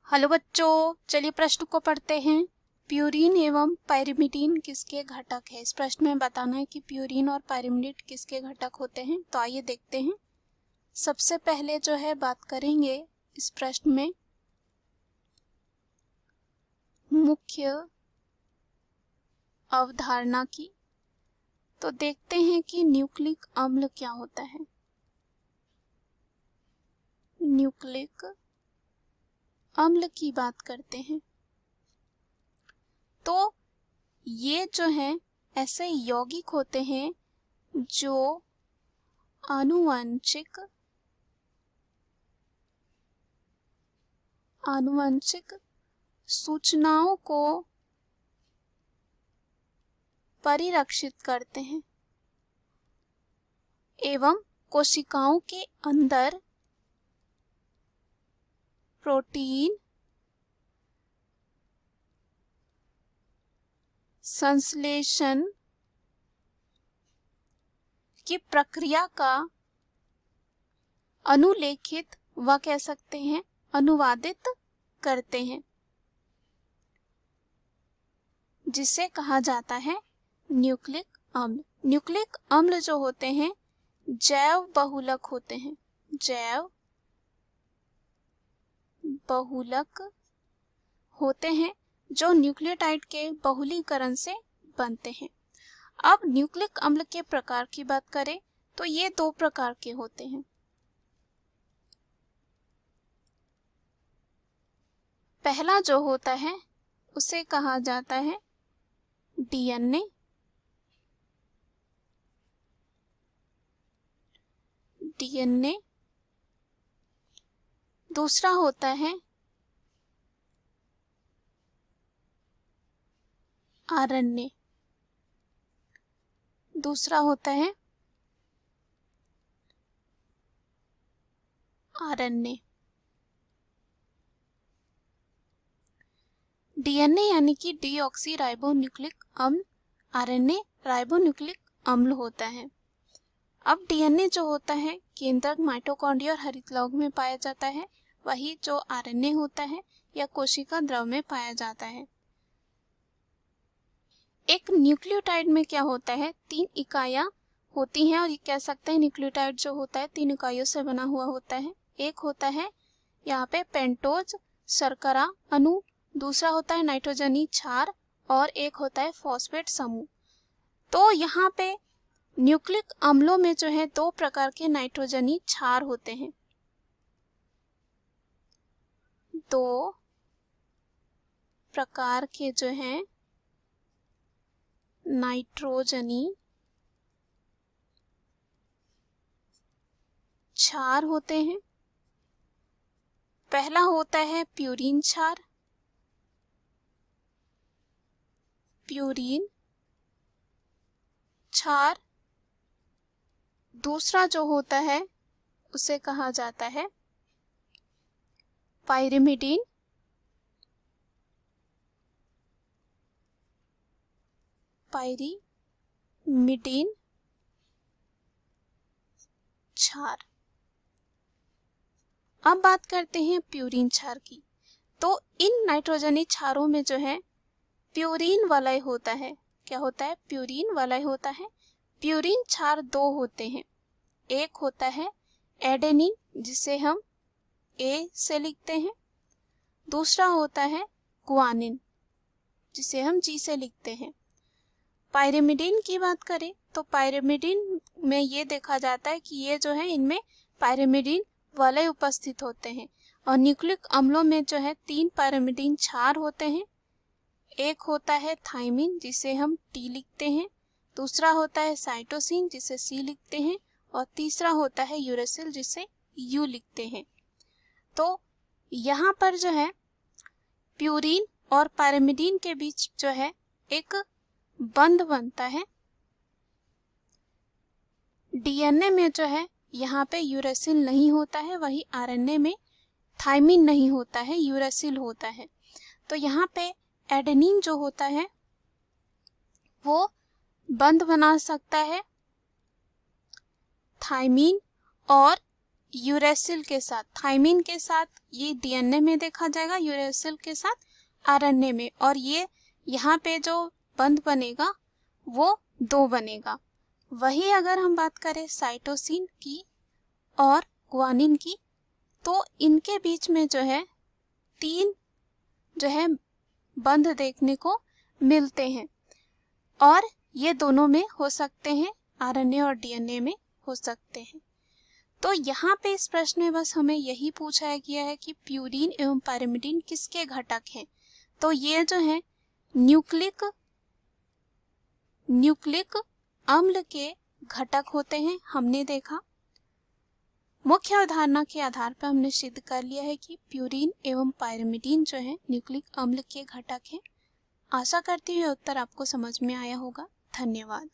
Hello बच्चों, चलिए प्रश्न को पढ़ते हैं। प्यूरीन एवं पायरिमिडीन किसके घटक है? इस प्रश्न में बताना है कि प्यूरीन और पायरिमिडीन किसके घटक होते हैं। तो आइए देखते हैं। सबसे पहले जो है बात करेंगे इस प्रश्न में मुख्य अवधारणा की। तो देखते हैं कि न्यूक्लिक अम्ल क्या होता है। न्यूक्लिक अम्ल की बात करते हैं तो ये जो है ऐसे यौगिक होते हैं जो आनुवंशिक सूचनाओं को परिरक्षित करते हैं एवं कोशिकाओं के अंदर प्रोटीन संश्लेषण की प्रक्रिया का अनुलेखित व कह सकते हैं अनुवादित करते हैं, जिसे कहा जाता है न्यूक्लिक अम्ल। न्यूक्लिक अम्ल जो होते हैं जैव बहुलक होते हैं। जैव बहुलक होते हैं जो न्यूक्लियोटाइड के बहुलीकरण से बनते हैं। अब न्यूक्लिक अम्ल के प्रकार की बात करें तो ये दो प्रकार के होते हैं। पहला जो होता है उसे कहा जाता है डीएनए। दूसरा होता है आरएनए। डीएनए यानी कि डीऑक्सी राइबोन्यूक्लिक अम्ल, आरएनए राइबोन्यूक्लिक अम्ल होता है। अब डीएनए जो होता है केंद्रक, माइटोकॉन्ड्रिया और हरितलौह में पाया जाता है, वही जो आरएनए होता है या कोशिका द्रव में पाया जाता है। एक न्यूक्लियोटाइड में क्या होता है, 3 इकाइयां होती हैं और ये कह सकते हैं न्यूक्लियोटाइड जो होता है 3 इकाइयों से बना हुआ होता है। एक होता है यहाँ पे पेंटोज शर्करा अणु, दूसरा होता है नाइट्रोजनी क्षार और एक होता है फॉस्फेट समूह। तो यहाँ पे न्यूक्लिक अम्लों में जो है 2 प्रकार के नाइट्रोजनी क्षार होते हैं। 2 प्रकार के जो है नाइट्रोजनी क्षार होते हैं। पहला होता है प्यूरीन क्षार। दूसरा जो होता है उसे कहा जाता है पायरिमिडीन क्षार। अब बात करते हैं प्यूरीन क्षार की। तो इन नाइट्रोजनी क्षारों में जो है प्यूरीन वलय होता है। क्या होता है? प्यूरीन वलय होता है। प्यूरीन क्षार 2 होते हैं। एक होता है एडेनिन जिसे हम ए से लिखते हैं, दूसरा होता है गुआनिन जिसे हम जी से लिखते हैं। पायरिमिडीन की बात करें तो पायरिमिडीन में ये देखा जाता है कि ये जो है इनमें पायरिमिडीन वलय उपस्थित होते हैं और न्यूक्लिक अम्लों में जो है 3 पायरिमिडीन क्षार होते हैं। एक होता है थाइमिन जिसे हम टी लिखते हैं, दूसरा होता है साइटोसिन जिसे सी लिखते हैं और तीसरा होता है यूरेसिल जिसे यू लिखते हैं। तो यहाँ पर जो है प्यूरीन और पायरिमिडीन के बीच जो है एक बंध बनता है। डीएनए में जो है यहाँ पे यूरेसिल नहीं होता है, वही आरएनए में थाइमिन नहीं होता है, यूरेसिल होता है। तो यहाँ पे एडेनिन जो होता है वो बंध बना सकता है थाइमिन और यूरेसिल के साथ, थाइमिन के साथ ये डीएनए में देखा जाएगा, यूरेसिल के साथ आरएनए में, और ये यहाँ पे जो बंध बनेगा वो 2 बनेगा। वही अगर हम बात करें साइटोसिन की और ग्वानिन की, तो इनके बीच में जो है 3 जो है बंध देखने को मिलते हैं, और ये दोनों में हो सकते हैं, आरएनए और डीएनए में हो सकते हैं। तो यहाँ पे इस प्रश्न में बस हमें यही पूछा गया है कि प्यूरीन एवं पायरिमिडीन किसके घटक हैं। तो ये जो है न्यूक्लिक अम्ल के घटक होते हैं, हमने देखा। मुख्य अवधारणा के आधार पर हमने सिद्ध कर लिया है कि प्यूरीन एवं पायरिमिडीन जो है न्यूक्लिक अम्ल के घटक हैं। आशा करती हूँ उत्तर आपको समझ में आया होगा। धन्यवाद।